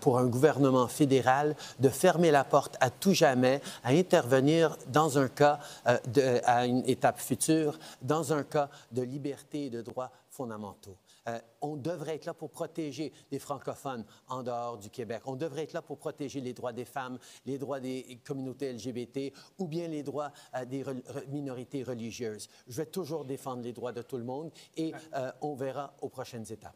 pour un gouvernement fédéral de fermer la porte à tout jamais à intervenir dans un cas, à une étape future, dans un cas de liberté et de droits fondamentaux. On devrait être là pour protéger les francophones en dehors du Québec. On devrait être là pour protéger les droits des femmes, les droits des communautés LGBT ou bien les droits des minorités religieuses. Je vais toujours défendre les droits de tout le monde et on verra aux prochaines étapes.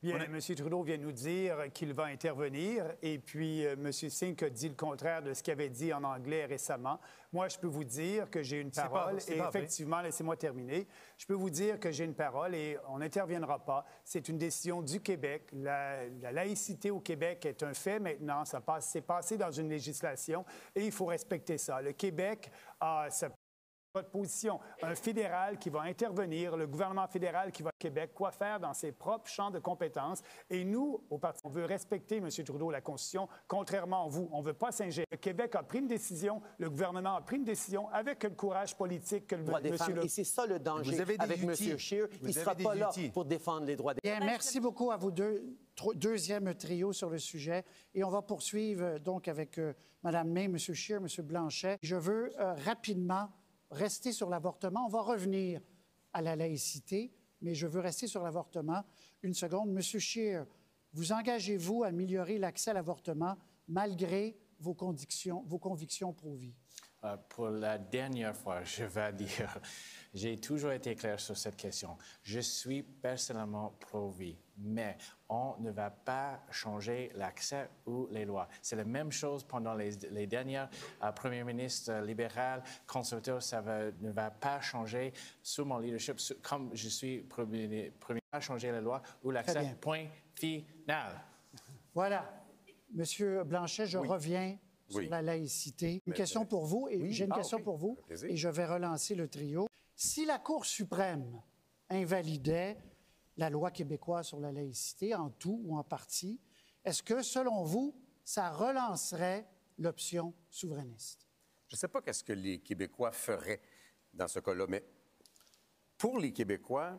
Bien, M. Trudeau vient nous dire qu'il va intervenir et puis M. Singh a dit le contraire de ce qu'il avait dit en anglais récemment. Moi, je peux vous dire que j'ai une parole et effectivement, laissez-moi terminer, je peux vous dire que j'ai une parole et on n'interviendra pas. C'est une décision du Québec. La laïcité au Québec est un fait maintenant. C'est passé dans une législation et il faut respecter ça. Le Québec a sa votre position, un fédéral qui va intervenir, le gouvernement fédéral qui va au Québec, quoi faire dans ses propres champs de compétences. Et nous, au Parti, on veut respecter, M. Trudeau, la Constitution, contrairement à vous. On ne veut pas s'ingérer. Le Québec a pris une décision, le gouvernement a pris une décision avec le courage politique que le monsieur... Et c'est ça le danger avec M. Scheer. Il ne sera pas là pour défendre les droits des femmes. Merci beaucoup à vous deux. Deuxième trio sur le sujet. Et on va poursuivre donc avec Mme May, M. Scheer, M. Blanchet. Je veux rapidement rester sur l'avortement. On va revenir à la laïcité, mais je veux rester sur l'avortement une seconde. Monsieur Scheer, vous engagez-vous à améliorer l'accès à l'avortement malgré vos convictions pro-vie? Pour la dernière fois, je vais dire, j'ai toujours été clair sur cette question. Je suis personnellement pro-vie, mais on ne va pas changer l'accès ou les lois. C'est la même chose pendant les dernières premiers ministres libéraux, conservateurs. Ça ne va pas changer sous mon leadership. Comme je suis premier à changer la loi ou l'accès, point final. Voilà. Monsieur Blanchet, je reviens sur la laïcité. Une question pour vous, et j'ai une question pour vous, et je vais relancer le trio. Si la Cour suprême invalidait la loi québécoise sur la laïcité, en tout ou en partie, est-ce que, selon vous, ça relancerait l'option souverainiste? Je ne sais pas qu'est-ce que les Québécois feraient dans ce cas-là, mais pour les Québécois,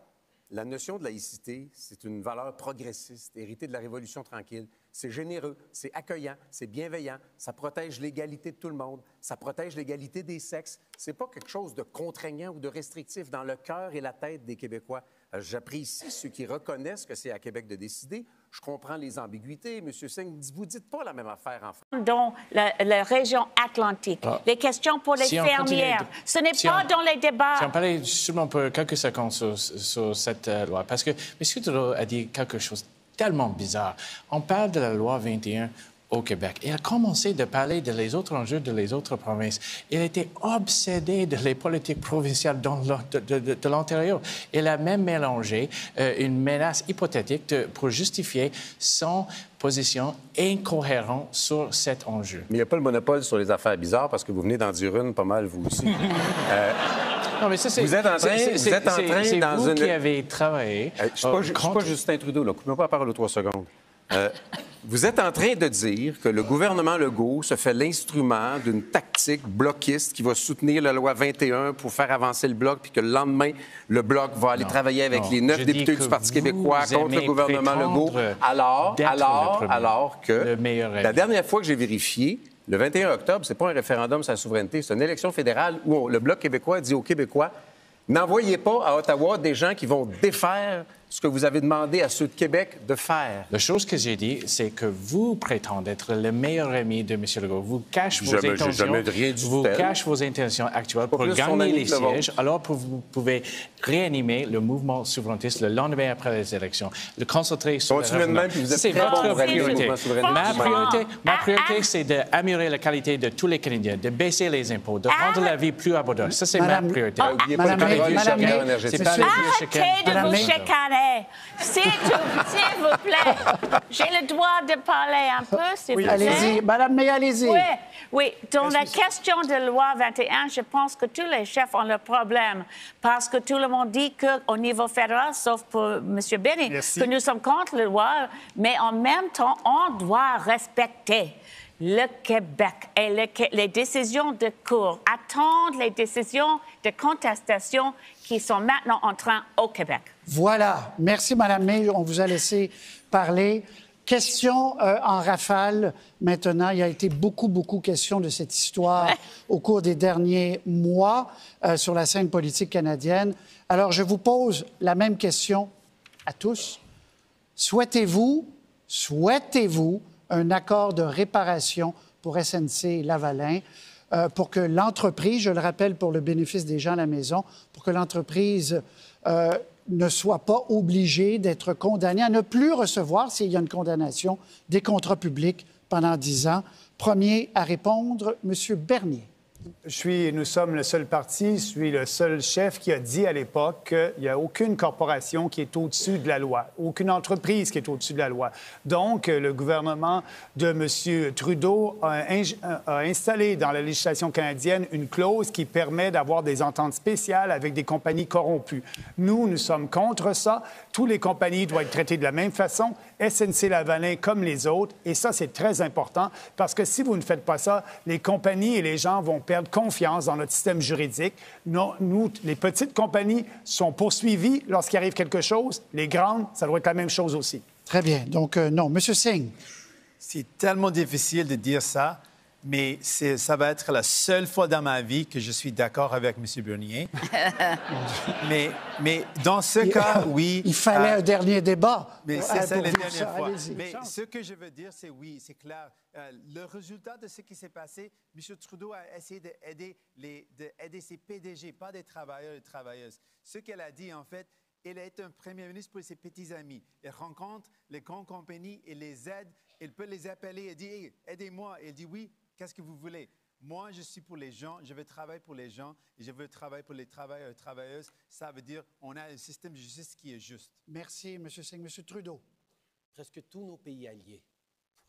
la notion de laïcité, c'est une valeur progressiste, héritée de la Révolution tranquille. C'est généreux, c'est accueillant, c'est bienveillant, ça protège l'égalité de tout le monde, ça protège l'égalité des sexes. C'est pas quelque chose de contraignant ou de restrictif dans le cœur et la tête des Québécois. J'apprécie ceux qui reconnaissent que c'est à Québec de décider. Je comprends les ambiguïtés. M. Singh, vous dites pas la même affaire en France. Dans la région atlantique, les questions pour les fermières, ce n'est pas dans les débats. Si on parlait seulement pour quelques secondes sur cette loi, parce que M. Trudeau a dit quelque chose de tellement bizarre. On parle de la loi 21 au Québec. Il a commencé de parler des autres enjeux de autres provinces. Il était obsédé de les politiques provinciales de l'Ontario. Il a même mélangé une menace hypothétique pour justifier son position incohérente sur cet enjeu. Mais il n'y a pas le monopole sur les affaires bizarres parce que vous venez d'en dire une pas mal, vous aussi. Non, mais ça, c'est... Vous êtes en train dans vous une... qui avez travaillé... Je ne suis pas Justin Trudeau, là. Coupez-moi pas la parole aux 3 secondes. Vous êtes en train de dire que le gouvernement Legault se fait l'instrument d'une tactique bloquiste qui va soutenir la loi 21 pour faire avancer le Bloc, puis que le lendemain, le Bloc va aller travailler avec les 9 députés du Parti québécois contre le gouvernement Legault, alors que la dernière fois que j'ai vérifié, le 21 octobre, c'est pas un référendum sur la souveraineté, c'est une élection fédérale où le Bloc québécois dit aux Québécois « N'envoyez pas à Ottawa des gens qui vont défaire ce que vous avez demandé à ceux de Québec de faire. » La chose que j'ai dit, c'est que vous prétendez être le meilleur ami de M. Legault. Vous cachez vos intentions. Vous cachez vos intentions actuelles pour gagner les sièges, alors que vous pouvez réanimer le mouvement souverainiste le lendemain après les élections. Le concentrer sur c'est votre priorité. Ma priorité, c'est d'améliorer la qualité de tous les Canadiens, de baisser les impôts, de rendre la vie plus abordable. Ça, c'est ma priorité. Arrêtez de vous chicaner. S'il vous plaît. J'ai le droit de parler un peu, s'il vous plaît. Allez-y. Madame May, allez-y. Oui. Dans la question de loi 21, je pense que tous les chefs ont le problème. Parce que tout le monde dit qu'au niveau fédéral, sauf pour M. Berry, que nous sommes contre la loi, mais en même temps, on doit respecter le Québec et les décisions de cour, attendre les décisions de contestation qui sont maintenant en train au Québec. Voilà. Merci, Mme May. On vous a laissé parler. Question en rafale. Maintenant, il y a été beaucoup question de cette histoire au cours des derniers mois sur la scène politique canadienne. Alors, je vous pose la même question à tous. Souhaitez-vous un accord de réparation pour SNC-Lavalin pour que l'entreprise, je le rappelle pour le bénéfice des gens à la maison, pour que l'entreprise ne soit pas obligée d'être condamnée à ne plus recevoir, s'il y a une condamnation, des contrats publics pendant 10 ans? Premier à répondre, M. Bernier. Nous sommes le seul parti, je suis le seul chef qui a dit à l'époque qu'il n'y a aucune corporation qui est au-dessus de la loi, aucune entreprise qui est au-dessus de la loi. Donc, le gouvernement de M. Trudeau a installé dans la législation canadienne une clause qui permet d'avoir des ententes spéciales avec des compagnies corrompues. Nous sommes contre ça. Toutes les compagnies doivent être traitées de la même façon, SNC-Lavalin comme les autres. Et ça, c'est très important parce que si vous ne faites pas ça, les compagnies et les gens vont perdre confiance dans notre système juridique. Nous, les petites compagnies sont poursuivies lorsqu'il arrive quelque chose. Les grandes, ça doit être la même chose aussi. Très bien. Donc, non. M. Singh. C'est tellement difficile de dire ça, mais ça va être la seule fois dans ma vie que je suis d'accord avec M. Bernier. mais dans ce cas, oui... Il fallait un dernier débat. Mais c'est ça la dernière fois. Mais ce que je veux dire, c'est oui, c'est clair. Le résultat de ce qui s'est passé, M. Trudeau a essayé d'aider ses PDG, pas des travailleurs et travailleuses. Ce qu'elle a dit, en fait, elle est un premier ministre pour ses petits amis. Elle rencontre les grandes compagnies et les aide. Elle peut les appeler et dire hey, « aidez-moi ». Elle dit « oui, qu'est-ce que vous voulez ?» Moi, je suis pour les gens, je veux travailler pour les gens et je veux travailler pour les travailleurs et travailleuses. Ça veut dire qu'on a un système de justice qui est juste. Merci, M. Singh. M. Trudeau. Presque tous nos pays alliés,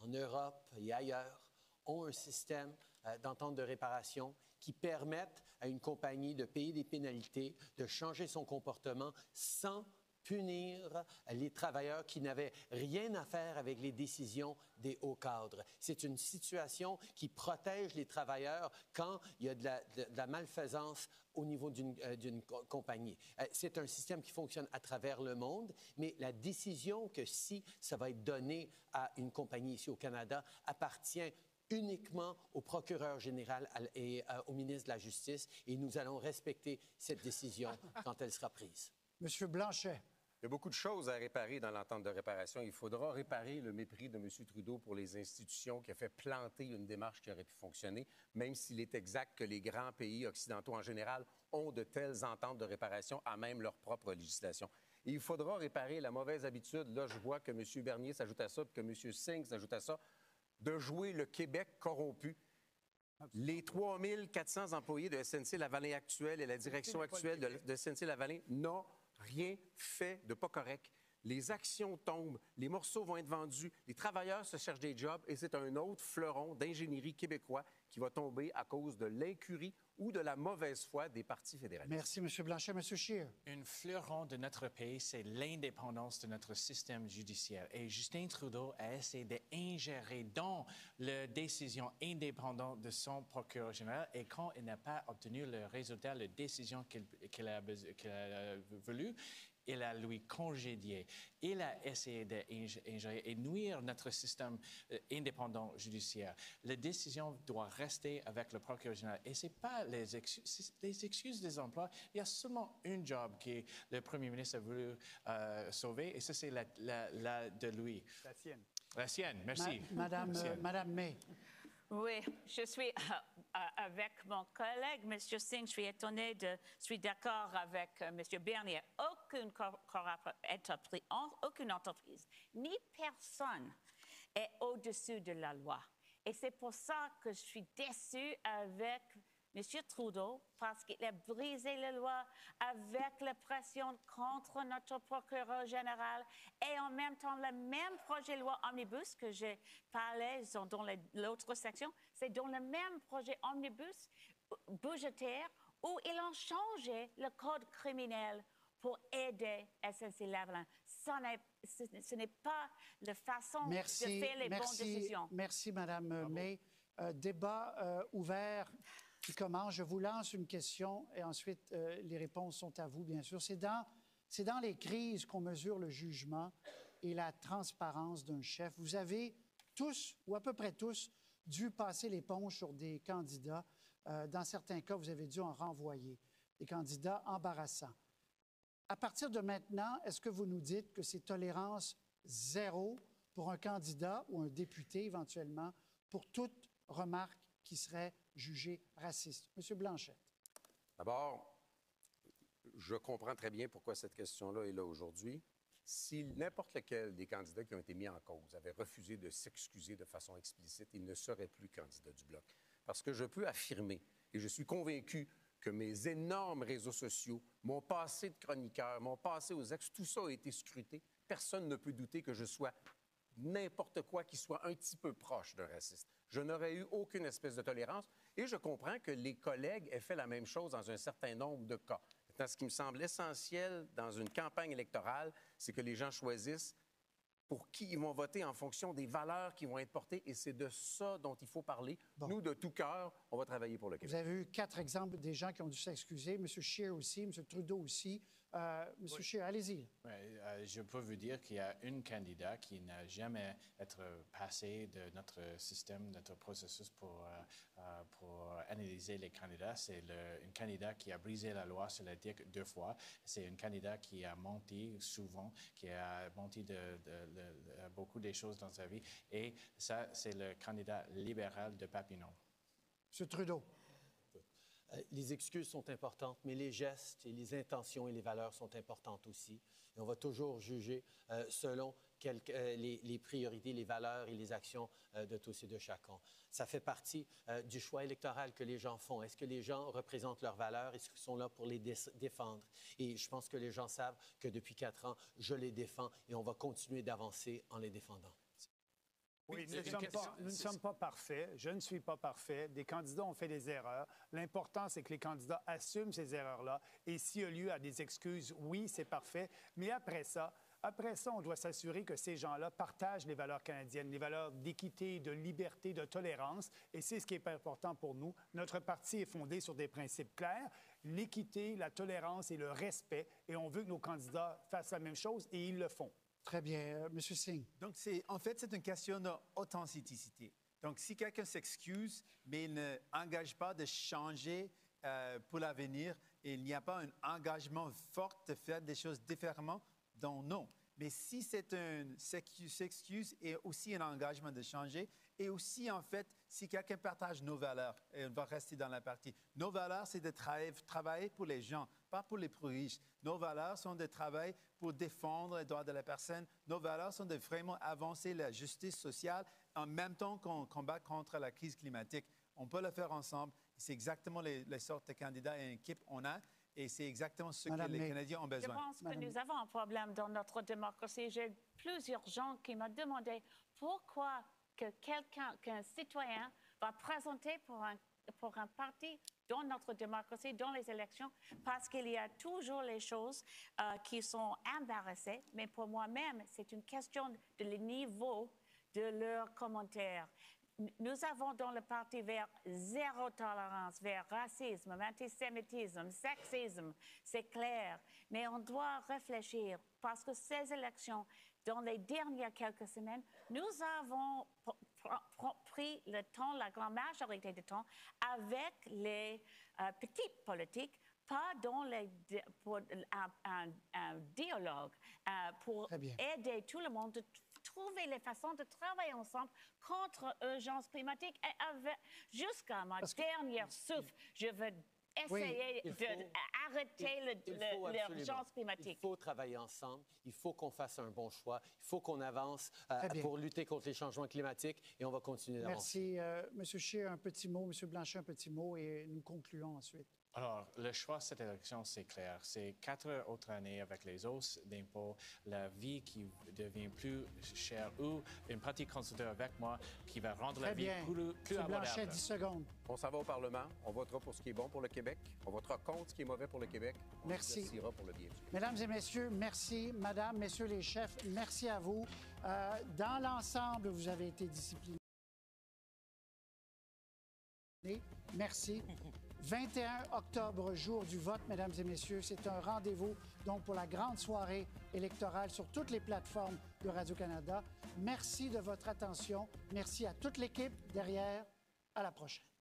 en Europe et ailleurs, ont un système d'entente de réparation qui permettent à une compagnie de payer des pénalités, de changer son comportement sans punir les travailleurs qui n'avaient rien à faire avec les décisions des hauts cadres. C'est une situation qui protège les travailleurs quand il y a de la malfaisance au niveau d'une compagnie. C'est un système qui fonctionne à travers le monde, mais la décision que si ça va être donné à une compagnie ici au Canada appartient uniquement au procureur général et au ministre de la Justice, et nous allons respecter cette décision quand elle sera prise. Monsieur Blanchet. Il y a beaucoup de choses à réparer dans l'entente de réparation. Il faudra réparer le mépris de M. Trudeau pour les institutions qui a fait planter une démarche qui aurait pu fonctionner, même s'il est exact que les grands pays occidentaux en général ont de telles ententes de réparation à même leur propre législation. Et il faudra réparer la mauvaise habitude, là je vois que M. Bernier s'ajoute à ça, puis que M. Singh s'ajoute à ça, de jouer le Québec corrompu. Les 3 400 employés de SNC-Lavalin actuels et la direction actuelle de SNC-Lavalin n'ont rien fait de pas correct. Les actions tombent, les morceaux vont être vendus, les travailleurs se cherchent des jobs et c'est un autre fleuron d'ingénierie québécois qui va tomber à cause de l'incurie ou de la mauvaise foi des partis fédéralistes. Merci, M. Blanchet. M. Scheer. Un fleuron de notre pays, c'est l'indépendance de notre système judiciaire. Et Justin Trudeau a essayé d'ingérer dans la décision indépendante de son procureur général. Et quand il n'a pas obtenu le résultat, la décision qu'il a voulu, il a lui congédié. Il a essayé d'ingérer et nuire notre système indépendant judiciaire. La décision doit rester avec le procureur général. Et ce n'est pas les excuses des emplois. Il y a seulement un job que le premier ministre a voulu sauver, et ça, c'est la de lui. La sienne. La sienne, merci. Madame May. Oui, je suis avec mon collègue, M. Singh. Je suis étonnée, je suis d'accord avec M. Bernier. Aucune entreprise, ni personne est au-dessus de la loi. Et c'est pour ça que je suis déçue avec M. Trudeau, parce qu'il a brisé la loi avec la pression contre notre procureur général et en même temps, le même projet de loi omnibus que j'ai parlé dans l'autre section, c'est dans le même projet omnibus budgétaire où ils ont changé le code criminel pour aider SNC-Lavalin. Ce n'est pas la façon de faire les bonnes décisions. Merci, Mme May. Débat ouvert qui commence. Je vous lance une question et ensuite les réponses sont à vous, bien sûr. C'est dans les crises qu'on mesure le jugement et la transparence d'un chef. Vous avez tous, ou à peu près tous, dû passer l'éponge sur des candidats. Dans certains cas, vous avez dû en renvoyer. Des candidats embarrassants. À partir de maintenant, est-ce que vous nous dites que c'est tolérance zéro pour un candidat ou un député éventuellement pour toute remarque qui serait jugée raciste? Monsieur Blanchet. D'abord, je comprends très bien pourquoi cette question-là est là aujourd'hui. Si n'importe lequel des candidats qui ont été mis en cause avait refusé de s'excuser de façon explicite, il ne serait plus candidat du Bloc. Parce que je peux affirmer, et je suis convaincu que mes énormes réseaux sociaux, mon passé de chroniqueur, mon passé aux ex, tout ça a été scruté. Personne ne peut douter que je sois n'importe quoi qui soit un petit peu proche d'un raciste. Je n'aurais eu aucune espèce de tolérance et je comprends que les collègues aient fait la même chose dans un certain nombre de cas. Maintenant, ce qui me semble essentiel dans une campagne électorale, c'est que les gens choisissent pour qui ils vont voter en fonction des valeurs qui vont être portées. Et c'est de ça dont il faut parler. Bon. Nous, de tout cœur, on va travailler pour le Québec. Vous avez eu 4 exemples des gens qui ont dû s'excuser. M. Scheer aussi, M. Trudeau aussi. M. Scheer, allez-y. Oui, je peux vous dire qu'il y a une candidat qui n'a jamais été passé de notre système, notre processus pour analyser les candidats. C'est une candidat qui a brisé la loi sur la DIC 2 fois. C'est une candidat qui a menti souvent, qui a menti beaucoup des choses dans sa vie. Et ça, c'est le candidat libéral de Papineau. M. Trudeau. Les excuses sont importantes, mais les gestes et les intentions et les valeurs sont importantes aussi. Et on va toujours juger selon les priorités, les valeurs et les actions de tous et de chacun. Ça fait partie du choix électoral que les gens font. Est-ce que les gens représentent leurs valeurs? Est-ce qu'ils sont là pour les défendre? Et je pense que les gens savent que depuis 4 ans, je les défends et on va continuer d'avancer en les défendant. Oui, nous ne sommes pas parfaits. Je ne suis pas parfait. Des candidats ont fait des erreurs. L'important, c'est que les candidats assument ces erreurs-là. Et s'il y a lieu à des excuses, oui, c'est parfait. Mais après ça, on doit s'assurer que ces gens-là partagent les valeurs canadiennes, les valeurs d'équité, de liberté, de tolérance. Et c'est ce qui est important pour nous. Notre parti est fondé sur des principes clairs, l'équité, la tolérance et le respect. Et on veut que nos candidats fassent la même chose et ils le font. Très bien. M. Singh. Donc, en fait, c'est une question d'authenticité. Donc, si quelqu'un s'excuse, mais il n'engage pas de changer pour l'avenir, et il n'y a pas un engagement fort de faire des choses différemment, donc non. Mais si c'est un s'excuse et aussi un engagement de changer, et aussi, en fait, si quelqu'un partage nos valeurs, et on va rester dans la partie, nos valeurs, c'est de travailler pour les gens, pas pour les plus riches. Nos valeurs sont de travailler pour défendre les droits de la personne. Nos valeurs sont de vraiment avancer la justice sociale en même temps qu'on combat contre la crise climatique. On peut le faire ensemble. C'est exactement les sortes de candidats et équipes qu'on a. Et c'est exactement ce que les Canadiens ont besoin. Je pense que nous avons un problème dans notre démocratie. J'ai plusieurs gens qui m'ont demandé pourquoi qu'un citoyen va présenter pour un parti dans notre démocratie, dans les élections, parce qu'il y a toujours les choses qui sont embarrassées. Mais pour moi-même, c'est une question de le niveau de leurs commentaires. Nous avons dans le Parti vert zéro tolérance vers racisme, antisémitisme, sexisme, c'est clair. Mais on doit réfléchir parce que ces élections, dans les dernières quelques semaines, nous avons pris le temps, la grande majorité du temps, avec les petits politiques, pas dans un dialogue pour aider tout le monde trouver les façons de travailler ensemble contre l'urgence climatique. Et jusqu'à ma dernière souffle, je veux essayer d'arrêter l'urgence climatique. Il faut travailler ensemble. Il faut qu'on fasse un bon choix. Il faut qu'on avance pour lutter contre les changements climatiques et on va continuer d'avancer. Merci. M. Scheer, un petit mot. M. Blanchet, un petit mot et nous concluons ensuite. Alors, le choix de cette élection, c'est clair. C'est 4 autres années avec les hausses d'impôts, la vie qui devient plus chère ou une pratique consultée avec moi qui va rendre la vie plus abordable. Blanchet, 10 secondes. On s'en va au Parlement. On votera pour ce qui est bon pour le Québec. On votera contre ce qui est mauvais pour le Québec. Merci. On décidera pour le bien. Mesdames et messieurs, merci. Madame, messieurs les chefs, merci à vous. Dans l'ensemble, vous avez été disciplinés. Merci. 21 octobre, jour du vote, mesdames et messieurs. C'est un rendez-vous donc pour la grande soirée électorale sur toutes les plateformes de Radio-Canada. Merci de votre attention. Merci à toute l'équipe derrière. À la prochaine.